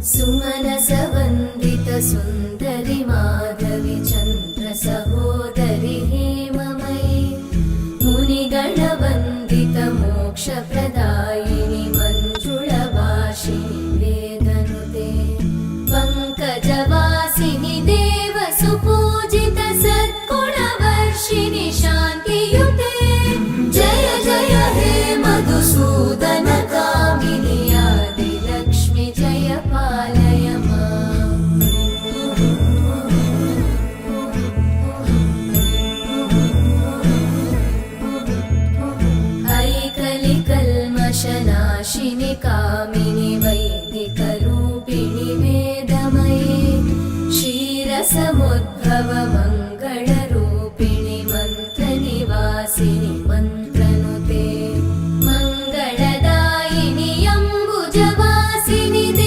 सुमनसवन्दित सुन्दरि माधवि चन्द्र सहोदरि हेममयि मुनिगणवन्दित मोक्षप्रदायिनि मञ्जुळभाषिणि वेदनुते पङ्कजवासिनि देवसुपूजित सद्गुणवर्षिणि शान्तियुते जय जय हे मधुसूदन कामिनि आदिलक्ष्मि जय पालय माम्। ऐकलिकल्मषनाशिनि कामि